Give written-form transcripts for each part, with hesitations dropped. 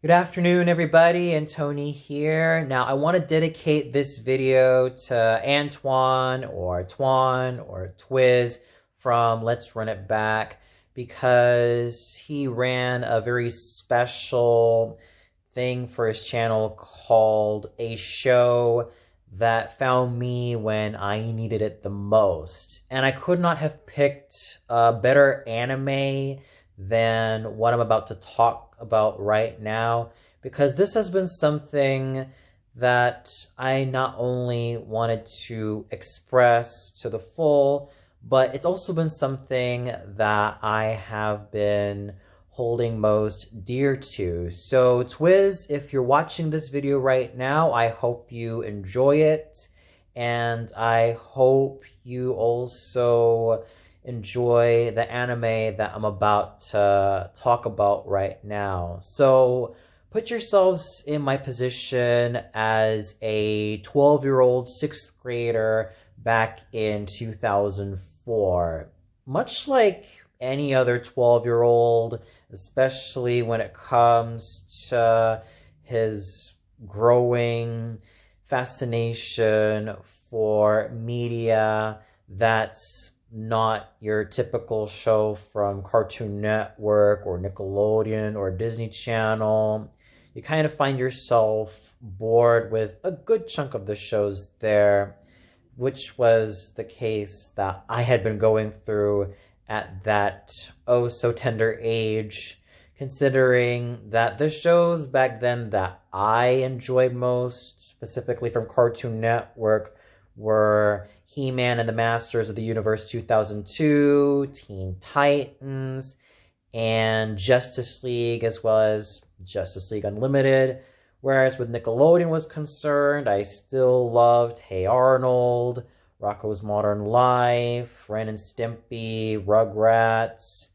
Good afternoon, everybody, and Tony here. Now, I want to dedicate this video to Antwan or Twan or Twizz from Let's Run It Back because he ran a very special thing for his channel called A Show That Found Me When I Needed It the Most. And I could not have picked a better anime than what I'm about to talk about right now, because this has been something that I not only wanted to express to the full, but it's also been something that I have been holding most dear to. So Twizz, if you're watching this video right now, I hope you enjoy it, and I hope you also enjoy the anime that I'm about to talk about right now. So put yourselves in my position as a 12-year-old 6th grader back in 2004. Much like any other 12-year-old, especially when it comes to his growing fascination for media that's not your typical show from Cartoon Network or Nickelodeon or Disney Channel. You kind of find yourself bored with a good chunk of the shows there, which was the case that I had been going through at that oh so tender age, considering that the shows back then that I enjoyed most, specifically from Cartoon Network, were He-Man and the Masters of the Universe 2002, Teen Titans, and Justice League, as well as Justice League Unlimited. Whereas with Nickelodeon was concerned, I still loved Hey Arnold, Rocko's Modern Life, Ren and Stimpy, Rugrats,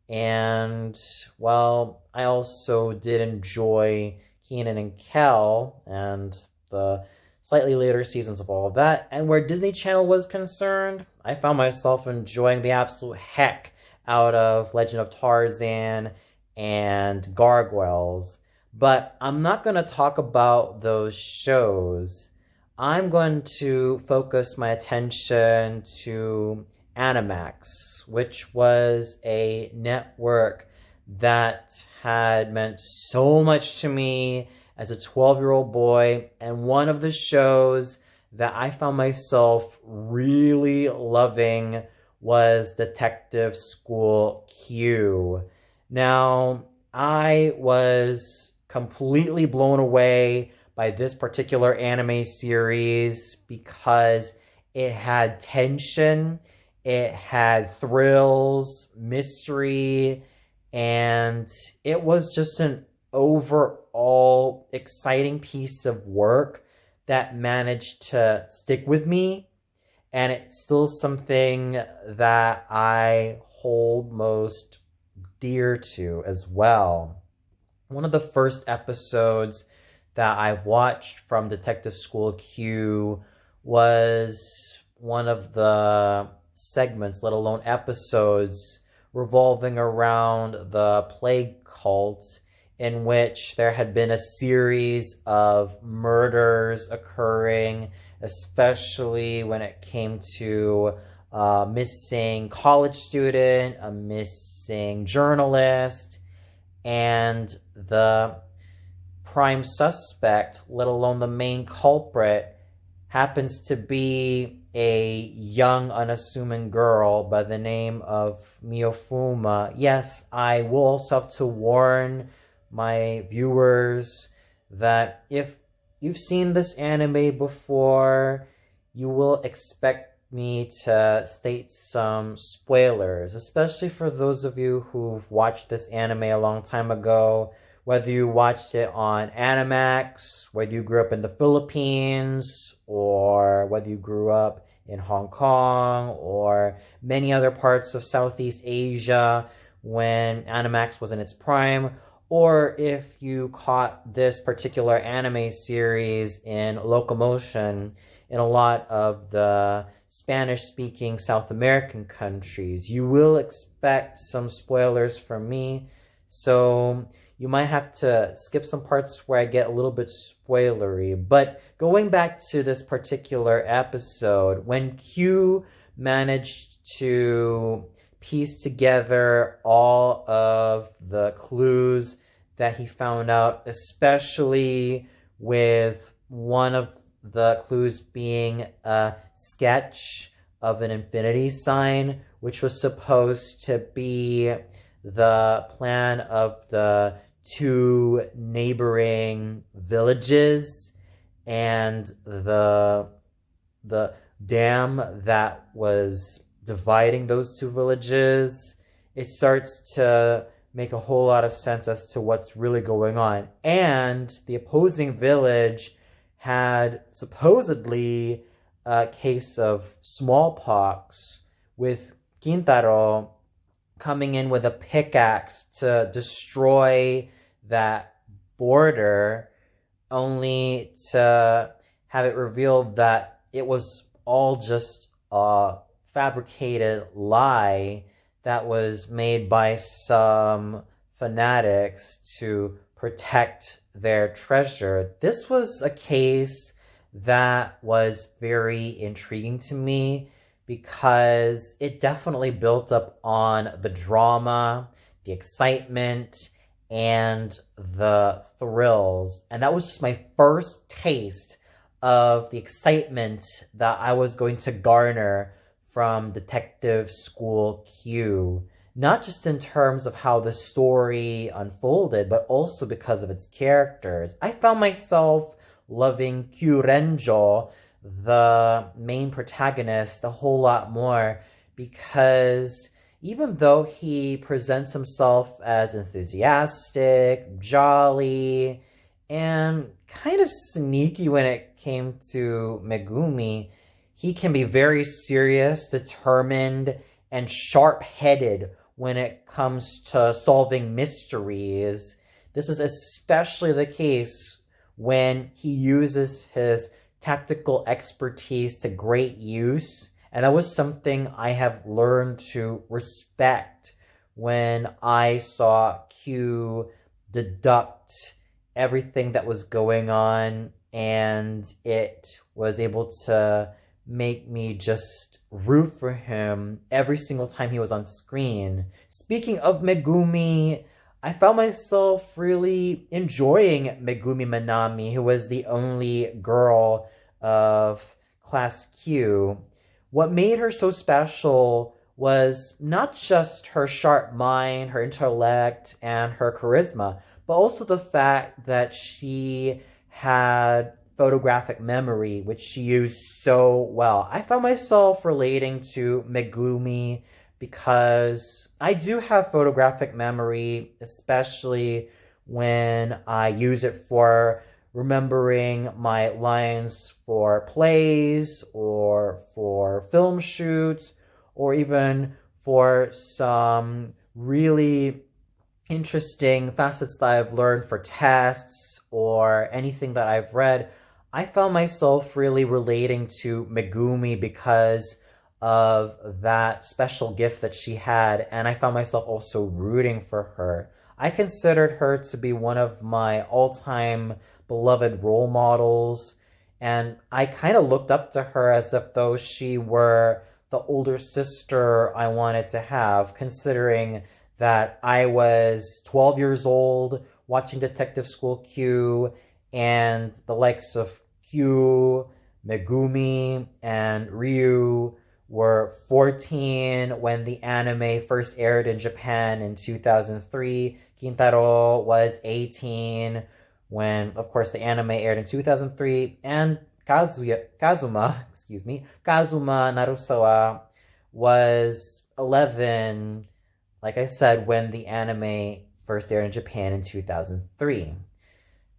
and, well, I also did enjoy Kenan and Kel and the slightly later seasons of all of that. And where Disney Channel was concerned, I found myself enjoying the absolute heck out of Legend of Tarzan and Gargoyles. But I'm not going to talk about those shows. I'm going to focus my attention to Animax, which was a network that had meant so much to me as a 12-year-old boy, and one of the shows that I found myself really loving was Detective School Q. Now, I was completely blown away by this particular anime series because it had tension, it had thrills, mystery, and it was just an overall exciting piece of work that managed to stick with me, and it's still something that I hold most dear to as well. One of the first episodes that I've watched from Detective School Q was one of the segments, let alone episodes, revolving around the plague cult, in which there had been a series of murders occurring, especially when it came to a missing college student, a missing journalist, and the prime suspect, let alone the main culprit, happens to be a young, unassuming girl by the name of Miyofuma. Yes, I will also have to warn my viewers that if you've seen this anime before, you will expect me to state some spoilers, especially for those of you who've watched this anime a long time ago, whether you watched it on Animax, whether you grew up in the Philippines, or whether you grew up in Hong Kong, or many other parts of Southeast Asia when Animax was in its prime, or if you caught this particular anime series in locomotion in a lot of the Spanish-speaking South American countries, you will expect some spoilers from me. So you might have to skip some parts where I get a little bit spoilery. But going back to this particular episode, when Q managed to piece together all of the clues that he found out, especially with one of the clues being a sketch of an infinity sign, which was supposed to be the plan of the two neighboring villages and the dam that was dividing those two villages. It starts to make a whole lot of sense as to what's really going on. And the opposing village had supposedly a case of smallpox, with Kintaro coming in with a pickaxe to destroy that border, only to have it revealed that it was all just a fabricated lie that was made by some fanatics to protect their treasure. This was a case that was very intriguing to me because it definitely built up on the drama, the excitement, and the thrills. And that was just my first taste of the excitement that I was going to garner from Detective School Q. Not just in terms of how the story unfolded, but also because of its characters. I found myself loving Kyurenjo, the main protagonist, a whole lot more, because even though he presents himself as enthusiastic, jolly, and kind of sneaky when it came to Megumi, he can be very serious, determined, and sharp-headed when it comes to solving mysteries. This is especially the case when he uses his tactical expertise to great use. And that was something I have learned to respect when I saw Q deduct everything that was going on, and it was able to make me just root for him every single time he was on screen. Speaking of Megumi, I found myself really enjoying Megumi Manami, who was the only girl of Class Q. What made her so special was not just her sharp mind, her intellect, and her charisma, but also the fact that she had photographic memory, which she used so well. I found myself relating to Megumi because I do have photographic memory, especially when I use it for remembering my lines for plays or for film shoots, or even for some really interesting facets that I've learned for tests or anything that I've read. I found myself really relating to Megumi because of that special gift that she had, and I found myself also rooting for her. I considered her to be one of my all-time beloved role models, and I kind of looked up to her as if though she were the older sister I wanted to have, considering that I was 12 years old watching Detective School Q, and the likes of Q, Megumi, and Ryu were 14 when the anime first aired in Japan in 2003. Kintaro was 18 when, of course, the anime aired in 2003. And Kazuma Narusawa was 11, like I said, when the anime first aired in Japan in 2003.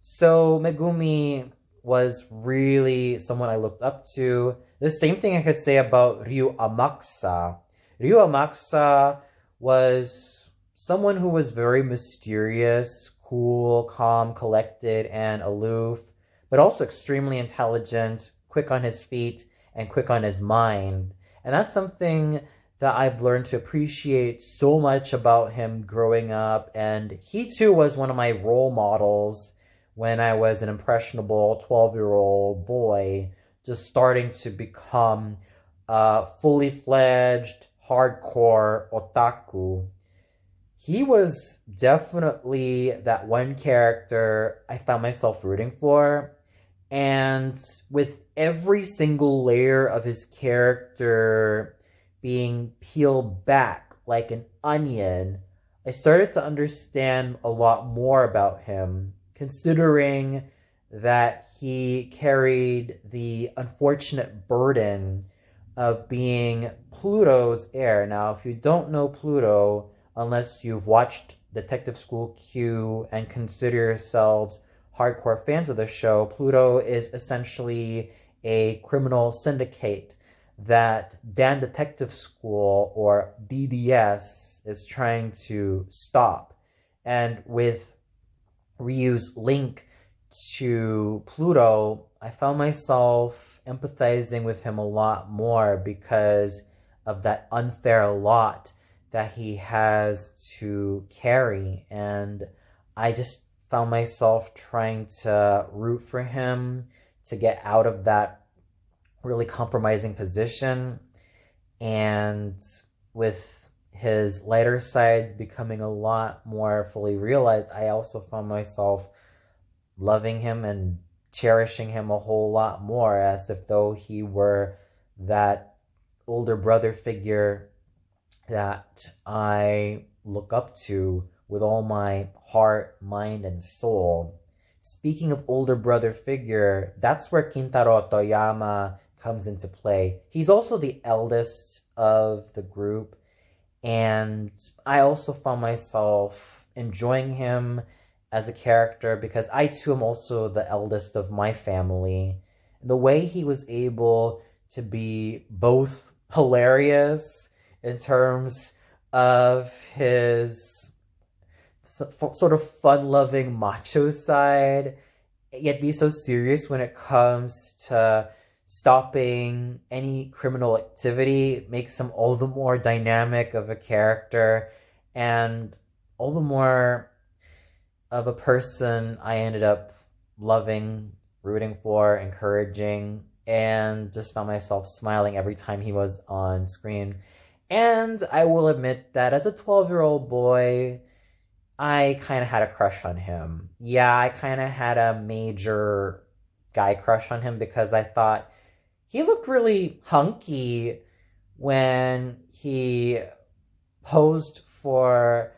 So Megumi was really someone I looked up to. The same thing I could say about Ryu Amakusa. Ryu Amakusa was someone who was very mysterious, cool, calm, collected, and aloof, but also extremely intelligent, quick on his feet, and quick on his mind. And that's something that I've learned to appreciate so much about him growing up. And he too was one of my role models when I was an impressionable 12-year-old boy, just starting to become a fully fledged, hardcore otaku. He was definitely that one character I found myself rooting for. And with every single layer of his character being peeled back like an onion, I started to understand a lot more about him, considering that he carried the unfortunate burden of being Pluto's heir. Now, if you don't know Pluto, unless you've watched Detective School Q and consider yourselves hardcore fans of the show, Pluto is essentially a criminal syndicate that Dan Detective School, or DDS, is trying to stop. And with Ryu's link to Pluto, I found myself empathizing with him a lot more because of that unfair lot that he has to carry. And I just found myself trying to root for him to get out of that really compromising position. And with his lighter sides becoming a lot more fully realized, I also found myself loving him and cherishing him a whole lot more, as if though he were that older brother figure that I look up to with all my heart, mind, and soul. Speaking of older brother figure, that's where Kintaro Toyama comes into play. He's also the eldest of the group, and I also found myself enjoying him as a character because I too am also the eldest of my family. The way he was able to be both hilarious in terms of his sort of fun-loving macho side, yet be so serious when it comes to stopping any criminal activity, makes him all the more dynamic of a character and all the more of a person I ended up loving, rooting for, encouraging, and just found myself smiling every time he was on screen. And I will admit that as a 12-year-old boy, I kind of had a crush on him. Yeah, I kind of had a major guy crush on him because I thought he looked really hunky when he posed for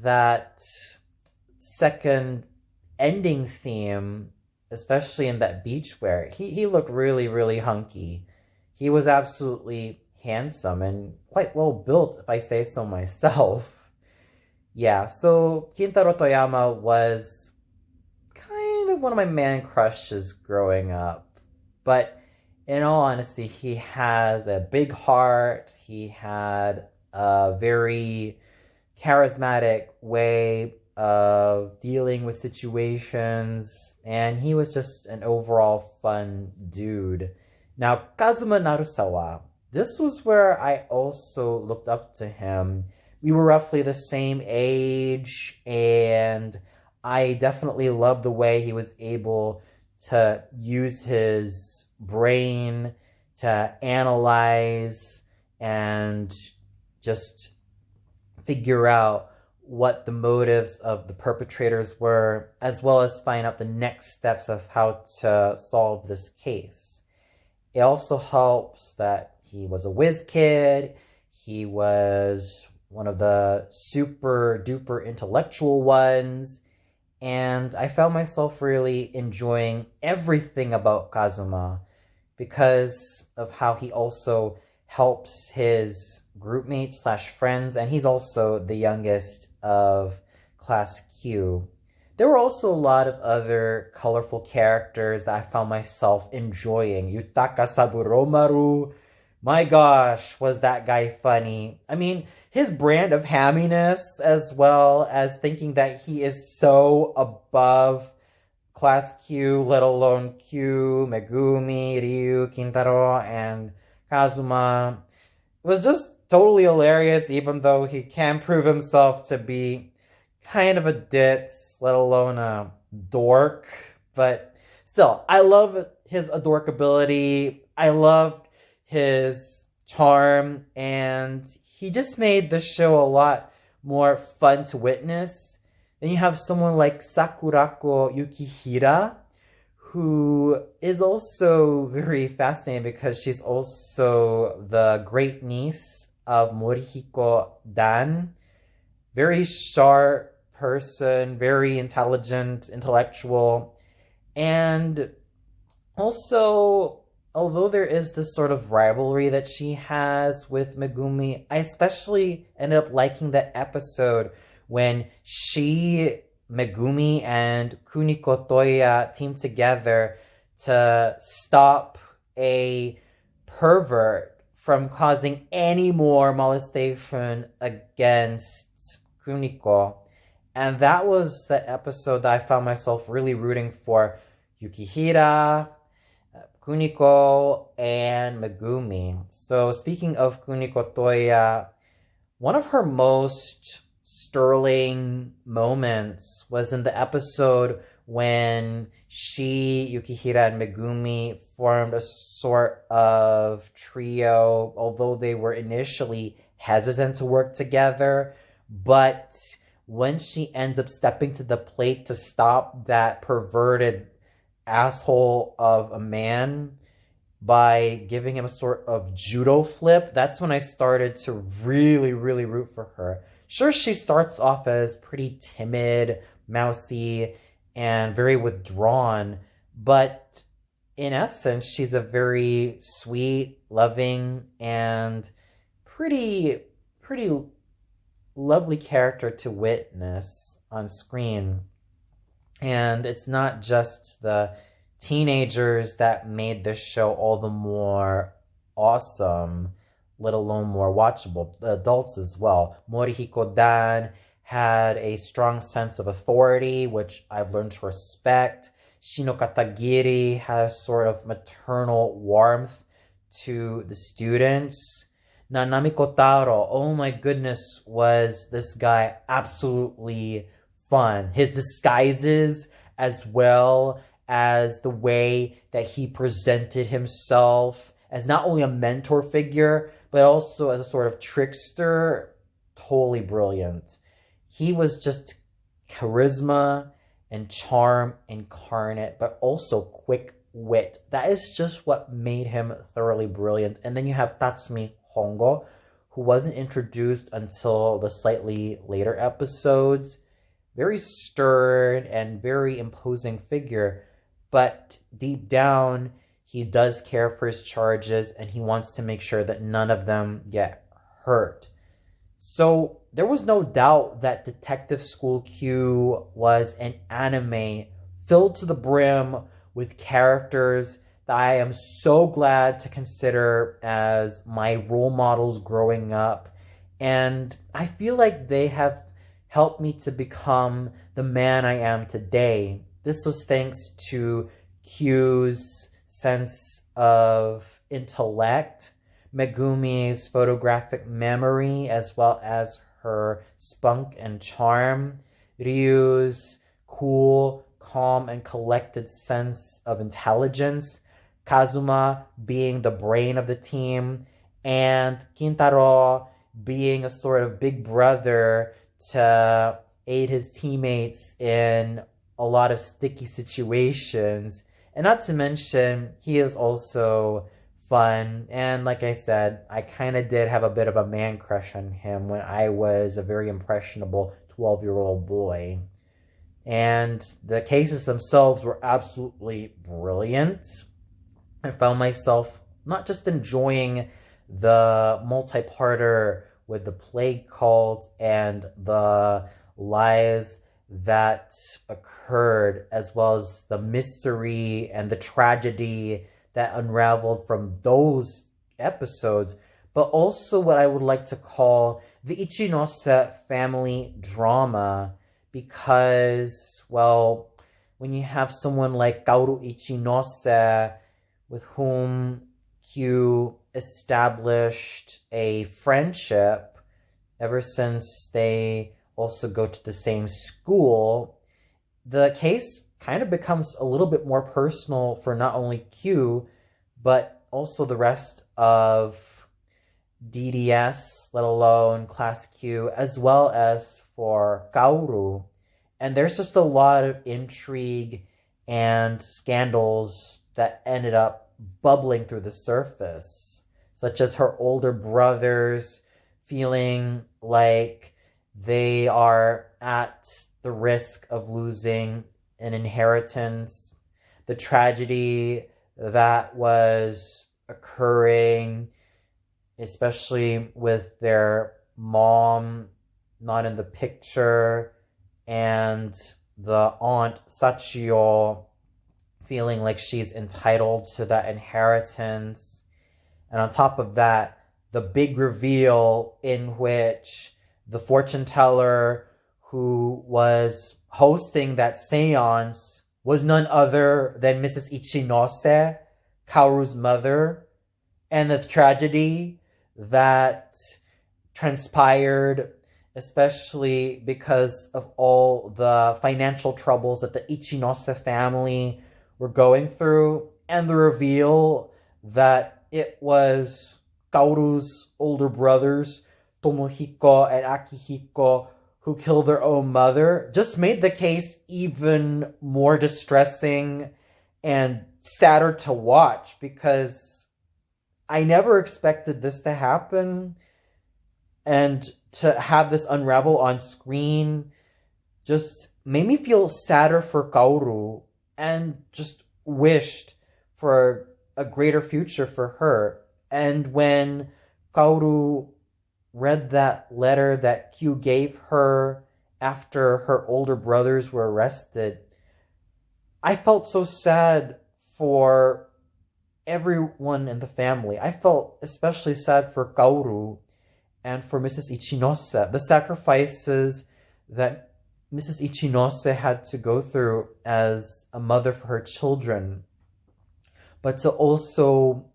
that second ending theme, especially in that beachwear. He looked really, really hunky. He was absolutely handsome and quite well built, if I say so myself. Yeah, so Kintaro Toyama was kind of one of my man crushes growing up. But in all honesty, he has a big heart. He had a very charismatic way of dealing with situations, and he was just an overall fun dude. Now, Kazuma Narusawa, this was where I also looked up to him. We were roughly the same age, and I definitely loved the way he was able to use his brain to analyze and just figure out what the motives of the perpetrators were, as well as find out the next steps of how to solve this case. It also helps that he was a whiz kid. He was one of the super duper intellectual ones, and I found myself really enjoying everything about Kazuma because of how he also helps his groupmates slash friends, and he's also the youngest of Class Q. There were also a lot of other colorful characters that I found myself enjoying. Yutaka Saburomaru, my gosh, was that guy funny. I mean, his brand of hamminess, as well as thinking that he is so above Class Q, let alone Q, Megumi, Ryu, Kintaro, and Kazuma, was just totally hilarious, even though he can prove himself to be kind of a ditz, let alone a dork. But still, I love his adorkability. I loved his charm, and he just made the show a lot more fun to witness. Then you have someone like Sakurako Yukihira, who is also very fascinating because she's also the great niece of Morihiko Dan. Very sharp person, very intelligent, intellectual. And also, although there is this sort of rivalry that she has with Megumi, I especially ended up liking that episode when Megumi and Kuniko Toya team together to stop a pervert from causing any more molestation against Kuniko. And that was the episode that I found myself really rooting for Yukihira, Kuniko, and Megumi. So speaking of Kuniko Toya, one of her most sterling moments was in the episode when Yukihira, and Megumi formed a sort of trio, although they were initially hesitant to work together. But when she ends up stepping to the plate to stop that perverted asshole of a man by giving him a sort of judo flip, that's when I started to really, really root for her. Sure, she starts off as pretty timid, mousy, and very withdrawn, but in essence, she's a very sweet, loving, and pretty lovely character to witness on screen. And it's not just the teenagers that made this show all the more awesome, let alone more watchable. The adults as well. Morihiko Dan had a strong sense of authority, which I've learned to respect. Shino Katagiri has sort of maternal warmth to the students. Nanami Kotaro, oh my goodness, was this guy absolutely fun. His disguises, as well as the way that he presented himself as not only a mentor figure, but also as a sort of trickster, totally brilliant. He was just charisma and charm incarnate, but also quick wit. That is just what made him thoroughly brilliant. And then you have Tatsumi Hongo, who wasn't introduced until the slightly later episodes. Very stern and very imposing figure, but deep down, he does care for his charges and he wants to make sure that none of them get hurt. So there was no doubt that Detective School Q was an anime filled to the brim with characters that I am so glad to consider as my role models growing up. And I feel like they have helped me to become the man I am today. This was thanks to Q's sense of intellect, Megumi's photographic memory, as well as her spunk and charm, Ryu's cool, calm, and collected sense of intelligence, Kazuma being the brain of the team, and Kintaro being a sort of big brother to aid his teammates in a lot of sticky situations. And not to mention, he is also fun. And like I said, I kind of did have a bit of a man crush on him when I was a very impressionable 12-year-old boy. And the cases themselves were absolutely brilliant. I found myself not just enjoying the multi-parter with the plague cult and the lies that occurred, as well as the mystery and the tragedy that unraveled from those episodes, but also what I would like to call the Ichinose family drama, because, well, when you have someone like Kaoru Ichinose, with whom Q established a friendship ever since they also go to the same school. The case kind of becomes a little bit more personal for not only Q, but also the rest of DDS, let alone Class Q, as well as for Kaoru. And there's just a lot of intrigue and scandals that ended up bubbling through the surface, such as her older brothers feeling like they are at the risk of losing an inheritance, the tragedy that was occurring, especially with their mom not in the picture, and the aunt Sachio feeling like she's entitled to that inheritance. And on top of that, the big reveal in which the fortune teller who was hosting that seance was none other than Mrs. Ichinose, Kaoru's mother, and the tragedy that transpired, especially because of all the financial troubles that the Ichinose family were going through, and the reveal that it was Kaoru's older brothers, Tomohiko and Akihiko, who killed their own mother, just made the case even more distressing and sadder to watch, because I never expected this to happen, and to have this unravel on screen just made me feel sadder for Kaoru and just wished for a greater future for her. And when Kaoru read that letter that Q gave her after her older brothers were arrested, I felt so sad for everyone in the family. I felt especially sad for Kaoru and for Mrs. Ichinose. The sacrifices that Mrs. Ichinose had to go through as a mother for her children, but to also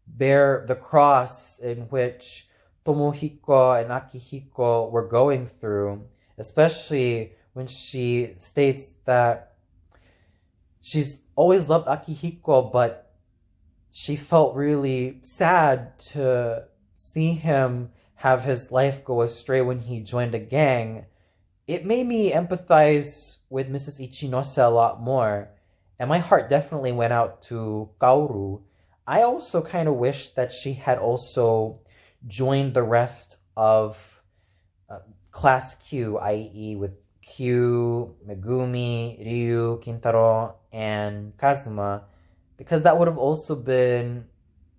bear the cross in which Tomohiko and Akihiko were going through, especially when she states that she's always loved Akihiko, but she felt really sad to see him have his life go astray when he joined a gang. It made me empathize with Mrs. Ichinose a lot more, and my heart definitely went out to Kaoru. I also kind of wish that she had also joined the rest of Class Q, i.e. with Q, Megumi, Ryu, Kintaro, and Kazuma, because that would have also been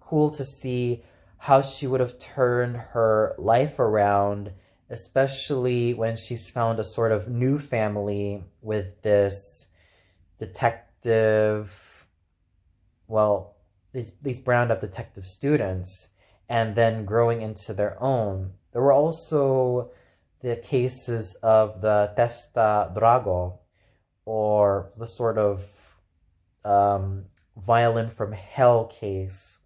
cool to see how she would have turned her life around, especially when she's found a sort of new family with this detective, well, these browned up detective students, and then growing into their own. There were also the cases of the Testa Drago, or the sort of violin from hell case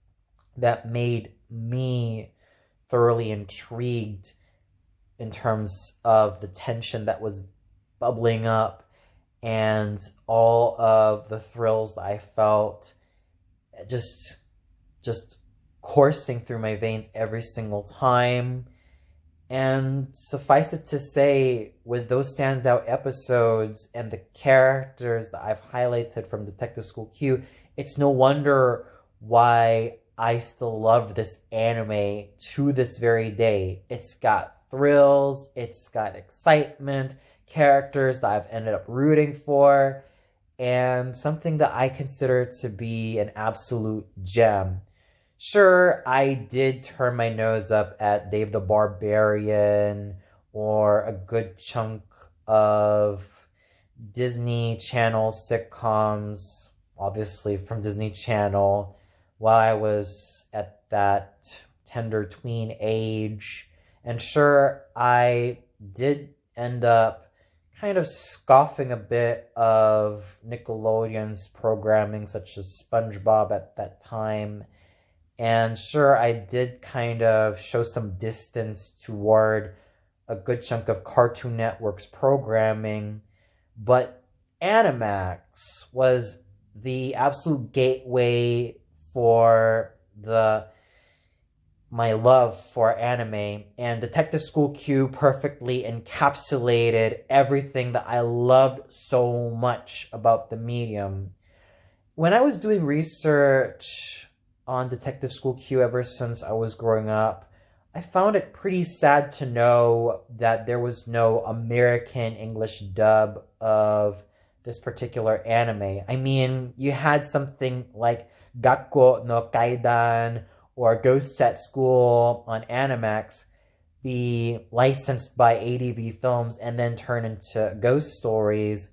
that made me thoroughly intrigued in terms of the tension that was bubbling up and all of the thrills that I felt just coursing through my veins every single time. And suffice it to say, with those standout episodes and the characters that I've highlighted from Detective School Q, it's no wonder why I still love this anime to this very day. It's got thrills, it's got excitement, characters that I've ended up rooting for, and something that I consider to be an absolute gem. Sure, I did turn my nose up at Dave the Barbarian or a good chunk of Disney Channel sitcoms, obviously from Disney Channel, while I was at that tender tween age. And sure, I did end up kind of scoffing a bit of Nickelodeon's programming, such as SpongeBob at that time. And sure, I did kind of show some distance toward a good chunk of Cartoon Network's programming, but Animax was the absolute gateway for the my love for anime, and Detective School Q perfectly encapsulated everything that I loved so much about the medium. When I was doing research on Detective School Q ever since I was growing up, I found it pretty sad to know that there was no American English dub of this particular anime. I mean, you had something like Gakko no Kaidan or Ghosts at School on Animax be licensed by ADV Films and then turn into ghost stories.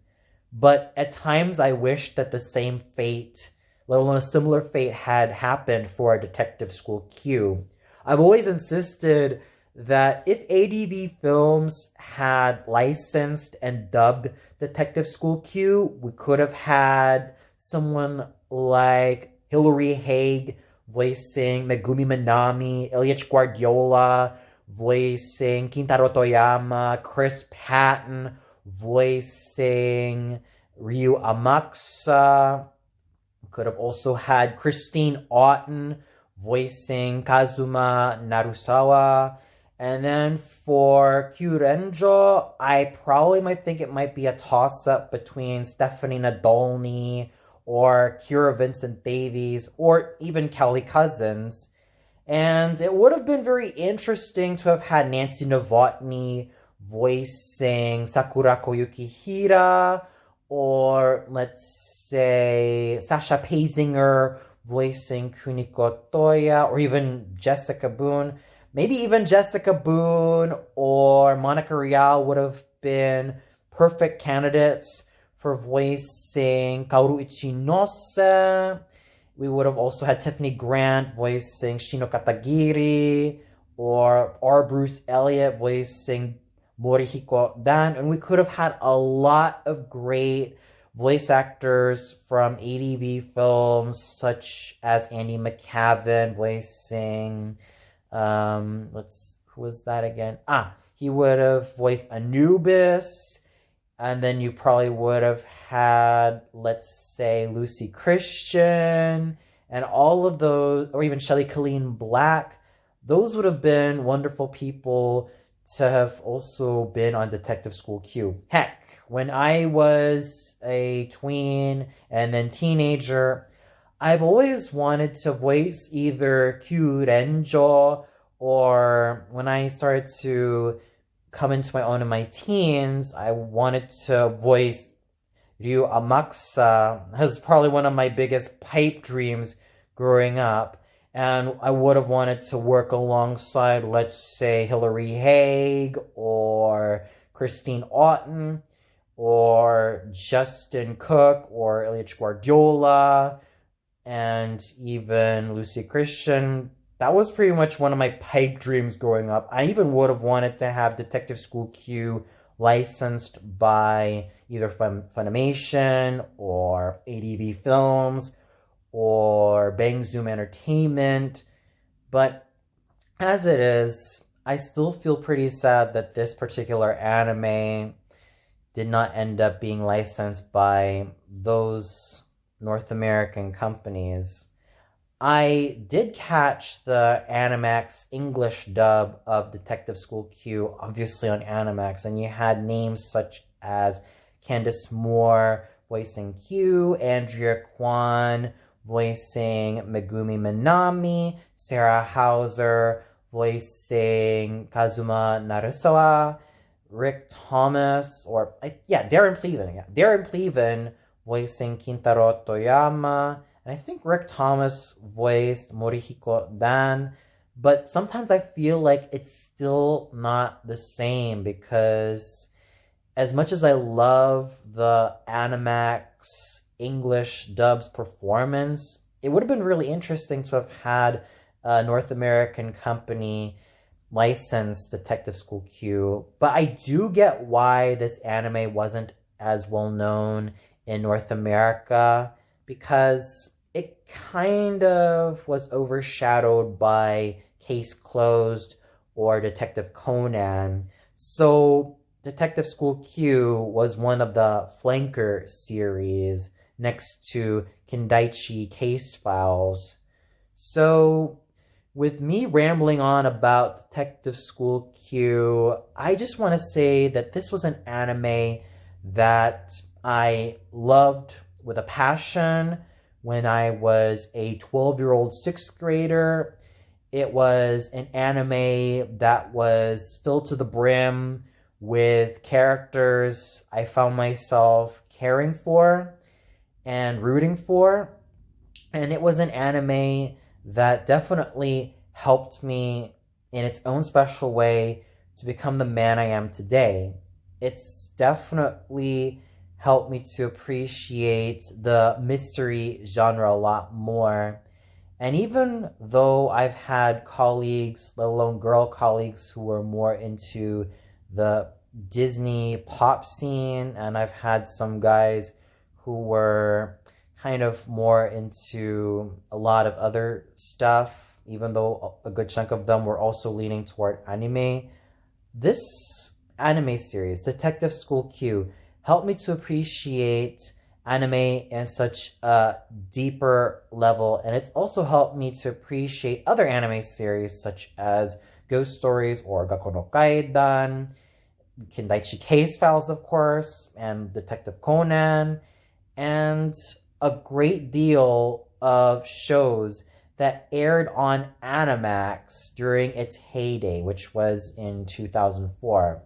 But at times I wish that the same fate, let alone a similar fate, had happened for Detective School Q. I've always insisted that if ADV Films had licensed and dubbed Detective School Q, we could have had someone like Hilary Haig voicing Megumi Minami, Ilyich Guardiola voicing Kintaro Toyama, Chris Patton voicing Ryu Amakusa. Could have also had Christine Otten voicing Kazuma Narusawa. And then for Kyurenjo, I probably might think it might be a toss-up between Stephanie Nadolny or Kira Vincent Davies or even Kelly Cousins. And it would have been very interesting to have had Nancy Novotny voicing Sakurako Yukihira, or let's say Sasha Paisinger voicing Kuniko Toya, or even Jessica Boone. Maybe even Jessica Boone or Monica Rial would have been perfect candidates for voicing Kaoru Ichinose. We would have also had Tiffany Grant voicing Shino Katagiri, or R. Bruce Elliott voicing Morihiko Dan, and we could have had a lot of great voice actors from ADV Films, such as Andy McCavan voicing, who was that again? He would have voiced Anubis, and then you probably would have had, let's say, Lucy Christian, and all of those, or even Shelley Colleen Black. Those would have been wonderful people to have also been on Detective School Q. Heck, when I was a tween and then teenager, I've always wanted to voice either Kyurenjo, or when I started to come into my own in my teens, I wanted to voice Ryu Amakusa. That was probably one of my biggest pipe dreams growing up. And I would have wanted to work alongside, let's say, Hilary Haig or Christine Otten or Justin Cook or Ilyich Guardiola and even Lucy Christian. That was pretty much one of my pipe dreams growing up. I even would have wanted to have Detective School Q licensed by either Funimation or ADV Films or Bang Zoom Entertainment. But as it is, I still feel pretty sad that this particular anime did not end up being licensed by those North American companies. I did catch the Animax English dub of Detective School Q, obviously on Animax, and you had names such as Candice Moore voicing Q, Andrea Kwan voicing Megumi Minami, Sarah Hauser voicing Kazuma Narusawa, Rick Thomas, Darren Pleven voicing Kintaro Toyama, and I think Rick Thomas voiced Morihiko Dan, but sometimes I feel like it's still not the same, because as much as I love the Animax English dub's performance, it would have been really interesting to have had a North American company license Detective School Q. But I do get why this anime wasn't as well known in North America, because it kind of was overshadowed by Case Closed or Detective Conan. So Detective School Q was one of the flanker series next to Kindaichi Case Files. So with me rambling on about Detective School Q, I just want to say that this was an anime that I loved with a passion when I was a 12-year-old sixth grader. It was an anime that was filled to the brim with characters I found myself caring for and rooting for. And it was an anime that definitely helped me in its own special way to become the man I am today. It's definitely helped me to appreciate the mystery genre a lot more. And even though I've had colleagues, let alone girl colleagues, who were more into the Disney pop scene, and I've had some guys who were kind of more into a lot of other stuff, even though a good chunk of them were also leaning toward anime. This anime series, Detective School Q, helped me to appreciate anime in such a deeper level, and it's also helped me to appreciate other anime series such as Ghost Stories or Gakko no Kaidan, Kindaichi Case Files, of course, and Detective Conan, and a great deal of shows that aired on Animax during its heyday, which was in 2004.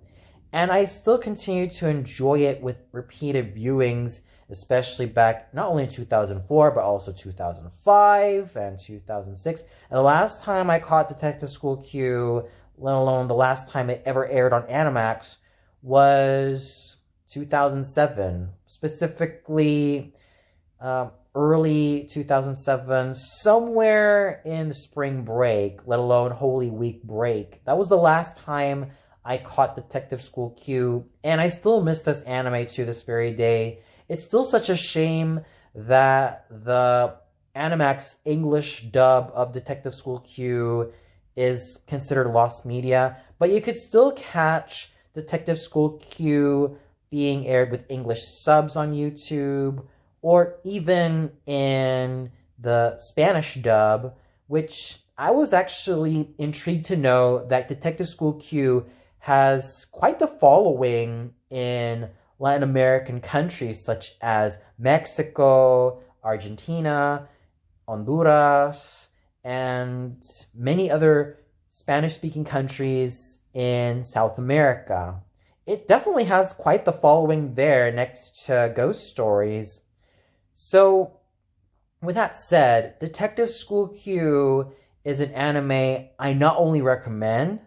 And I still continue to enjoy it with repeated viewings, especially back not only in 2004, but also 2005 and 2006. And the last time I caught Detective School Q, let alone the last time it ever aired on Animax, was 2007, specifically early 2007, somewhere in the spring break, let alone Holy Week break. That was the last time I caught Detective School Q, and I still miss this anime to this very day. It's still such a shame that the Animax English dub of Detective School Q is considered lost media, but you could still catch Detective School Q being aired with English subs on YouTube, or even in the Spanish dub, which I was actually intrigued to know that Detective School Q has quite the following in Latin American countries such as Mexico, Argentina, Honduras, and many other Spanish-speaking countries in South America. It definitely has quite the following there next to Ghost Stories. So, with that said, Detective School Q is an anime I not only recommend,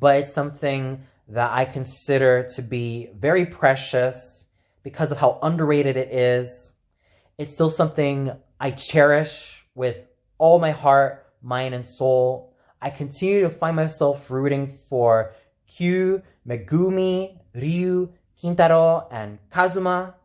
but it's something that I consider to be very precious because of how underrated it is. It's still something I cherish with all my heart, mind, and soul. I continue to find myself rooting for Q, Megumi, Ryu, Kintaro, and Kazuma.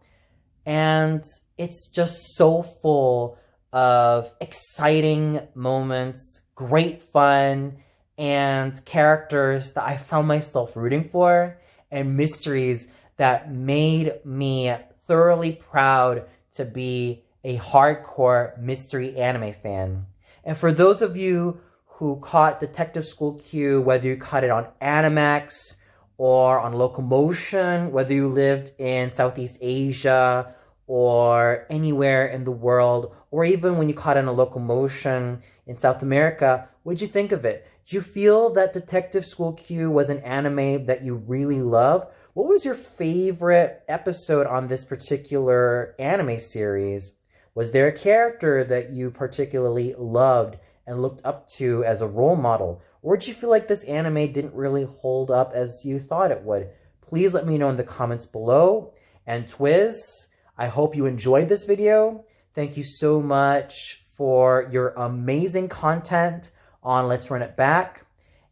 And it's just so full of exciting moments, great fun, and characters that I found myself rooting for, and mysteries that made me thoroughly proud to be a hardcore mystery anime fan. And for those of you who caught Detective School Q, whether you caught it on Animax or on Locomotion, whether you lived in Southeast Asia or anywhere in the world, or even when you caught it on a Locomotion in South America, what'd you think of it? Did you feel that Detective School Q was an anime that you really loved? What was your favorite episode on this particular anime series? Was there a character that you particularly loved and looked up to as a role model? Or did you feel like this anime didn't really hold up as you thought it would? Please let me know in the comments below. And Twizz, I hope you enjoyed this video. Thank you so much for your amazing content on Let's Run It Back.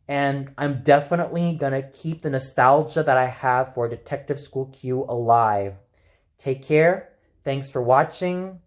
And I'm definitely going to keep the nostalgia that I have for Detective School Q alive. Take care. Thanks for watching.